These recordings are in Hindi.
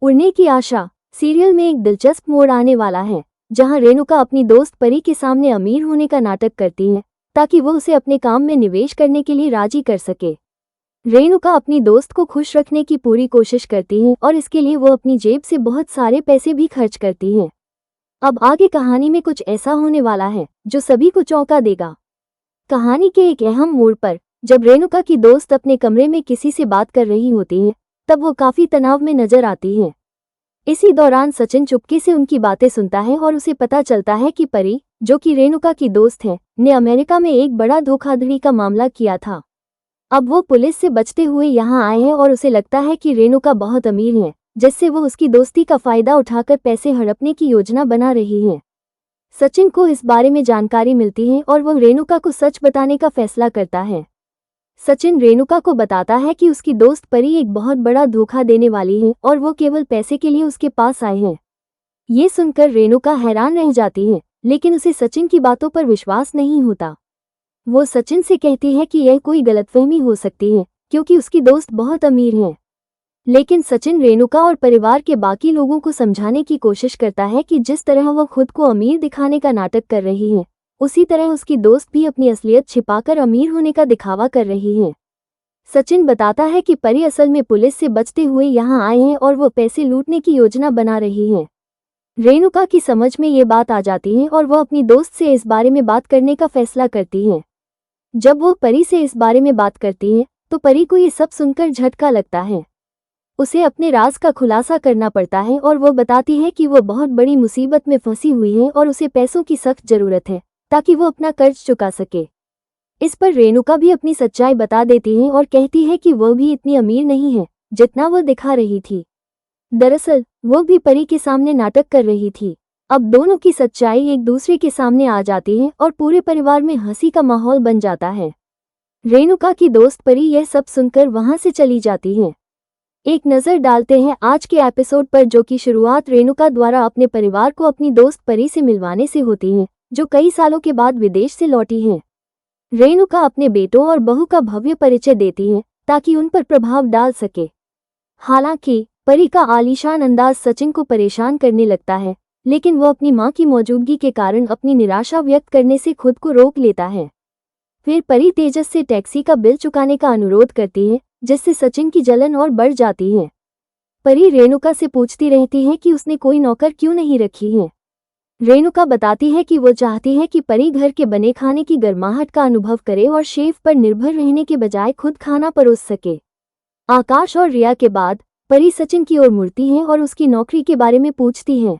उड़ने की आशा सीरियल में एक दिलचस्प मोड़ आने वाला है, जहां रेणुका अपनी दोस्त परी के सामने अमीर होने का नाटक करती है ताकि वो उसे अपने काम में निवेश करने के लिए राजी कर सके। रेणुका अपनी दोस्त को खुश रखने की पूरी कोशिश करती है और इसके लिए वो अपनी जेब से बहुत सारे पैसे भी खर्च करती है। अब आगे कहानी में कुछ ऐसा होने वाला है जो सभी को चौंका देगा। कहानी के एक अहम मोड़ पर जब रेणुका की दोस्त अपने कमरे में किसी से बात कर रही होती है, तब वो काफी तनाव में नजर आती है। इसी दौरान सचिन चुपके से उनकी बातें सुनता है और उसे पता चलता है कि परी, जो कि रेणुका की दोस्त है, ने अमेरिका में एक बड़ा धोखाधड़ी का मामला किया था। अब वो पुलिस से बचते हुए यहाँ आए हैं और उसे लगता है कि रेणुका बहुत अमीर है, जिससे वो उसकी दोस्ती का फायदा उठाकर पैसे हड़पने की योजना बना रही है। सचिन को इस बारे में जानकारी मिलती है और वो रेणुका को सच बताने का फैसला करता है। सचिन रेणुका को बताता है कि उसकी दोस्त परी एक बहुत बड़ा धोखा देने वाली है और वो केवल पैसे के लिए उसके पास आए हैं। ये सुनकर रेणुका हैरान रह जाती है, लेकिन उसे सचिन की बातों पर विश्वास नहीं होता। वो सचिन से कहती है कि यह कोई गलतफहमी हो सकती है, क्योंकि उसकी दोस्त बहुत अमीर है। लेकिन सचिन रेणुका और परिवार के बाकी लोगों को समझाने की कोशिश करता है कि जिस तरह वो खुद को अमीर दिखाने का नाटक कर रही है, उसी तरह उसकी दोस्त भी अपनी असलियत छिपाकर अमीर होने का दिखावा कर रही है। सचिन बताता है कि परी असल में पुलिस से बचते हुए यहाँ आए हैं और वो पैसे लूटने की योजना बना रही है। रेणुका की समझ में ये बात आ जाती है और वो अपनी दोस्त से इस बारे में बात करने का फैसला करती है। जब वो परी से इस बारे में बात करती है तो परी को ये सब सुनकर झटका लगता है। उसे अपने राज का खुलासा करना पड़ता है और वो बताती है कि वो बहुत बड़ी मुसीबत में फंसी हुई है और उसे पैसों की सख्त जरूरत है ताकि वो अपना कर्ज चुका सके। इस पर रेणुका भी अपनी सच्चाई बता देती है और कहती है कि वो भी इतनी अमीर नहीं है जितना वो दिखा रही थी। दरअसल वो भी परी के सामने नाटक कर रही थी। अब दोनों की सच्चाई एक दूसरे के सामने आ जाती है और पूरे परिवार में हंसी का माहौल बन जाता है। रेणुका की दोस्त परी यह सब सुनकर वहां से चली जाती है। एक नज़र डालते हैं आज के एपिसोड पर, जो कि शुरुआत रेणुका द्वारा अपने परिवार को अपनी दोस्त परी से मिलवाने से होती है, जो कई सालों के बाद विदेश से लौटी है। रेणुका अपने बेटों और बहू का भव्य परिचय देती है ताकि उन पर प्रभाव डाल सके। हालांकि परी का आलीशान अंदाज सचिन को परेशान करने लगता है, लेकिन वो अपनी मां की मौजूदगी के कारण अपनी निराशा व्यक्त करने से खुद को रोक लेता है। फिर परी तेजस से टैक्सी का बिल चुकाने का अनुरोध करती है, जिससे सचिन की जलन और बढ़ जाती है। परी रेणुका से पूछती रहती है कि उसने कोई नौकर क्यों नहीं रखी है। रेणुका बताती है कि वो चाहती है कि परी घर के बने खाने की गर्माहट का अनुभव करे और शेफ पर निर्भर रहने के बजाय खुद खाना परोस सके। आकाश और रिया के बाद परी सचिन की ओर मुड़ती है और उसकी नौकरी के बारे में पूछती है।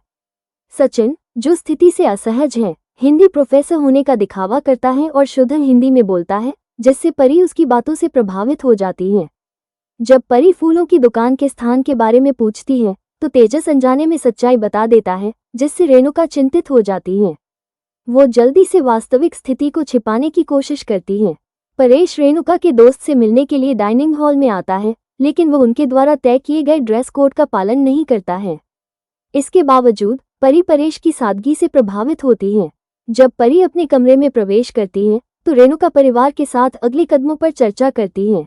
सचिन, जो स्थिति से असहज है, हिंदी प्रोफेसर होने का दिखावा करता है और शुद्ध हिंदी में बोलता है, जिससे परी उसकी बातों से प्रभावित हो जाती है। जब परी फूलों की दुकान के स्थान के बारे में पूछती है तो तेजस अनजाने में सच्चाई बता देता है, जिससे रेणुका चिंतित हो जाती है। वो जल्दी से वास्तविक स्थिति को छिपाने की कोशिश करती है। परेश रेणुका के दोस्त से मिलने के लिए डाइनिंग हॉल में आता है, लेकिन वो उनके द्वारा तय किए गए ड्रेस कोड का पालन नहीं करता है। इसके बावजूद परी परेश की सादगी से प्रभावित होती है। जब परी अपने कमरे में प्रवेश करती है तो रेणुका परिवार के साथ अगले कदमों पर चर्चा करती है।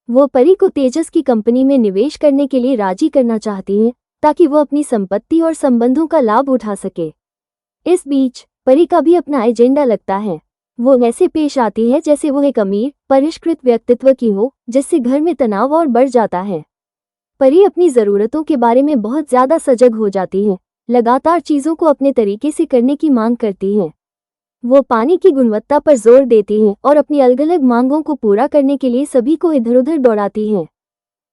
वो परी को तेजस की कंपनी में निवेश करने के लिए राजी करना चाहती है ताकि वो अपनी संपत्ति और संबंधों का लाभ उठा सके। इस बीच परी का भी अपना एजेंडा लगता है। वो ऐसे पेश आती है जैसे वो एक अमीर परिष्कृत व्यक्तित्व की हो, जिससे घर में तनाव और बढ़ जाता है। परी अपनी ज़रूरतों के बारे में बहुत ज़्यादा सजग हो जाती है, लगातार चीज़ों को अपने तरीके से करने की मांग करती है। वो पानी की गुणवत्ता पर जोर देती है और अपनी अलग अलग मांगों को पूरा करने के लिए सभी को इधर उधर दौड़ाती है।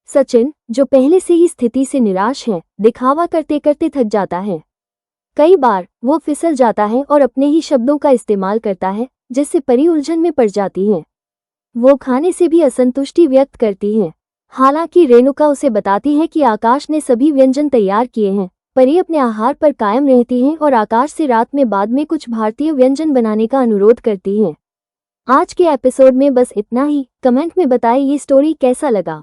सचिन, जो पहले से ही स्थिति से निराश है, दिखावा करते करते थक जाता है। कई बार वो फिसल जाता है और अपने ही शब्दों का इस्तेमाल करता है, जिससे परी उलझन में पड़ जाती है। वो खाने से भी असंतुष्टि व्यक्त करती है। हालांकि रेणुका उसे बताती है कि आकाश ने सभी व्यंजन तैयार किए हैं। परी अपने आहार पर कायम रहती है और आकाश से रात में बाद में कुछ भारतीय व्यंजन बनाने का अनुरोध करती है। आज के एपिसोड में बस इतना ही। कमेंट में बताएं ये स्टोरी कैसा लगा।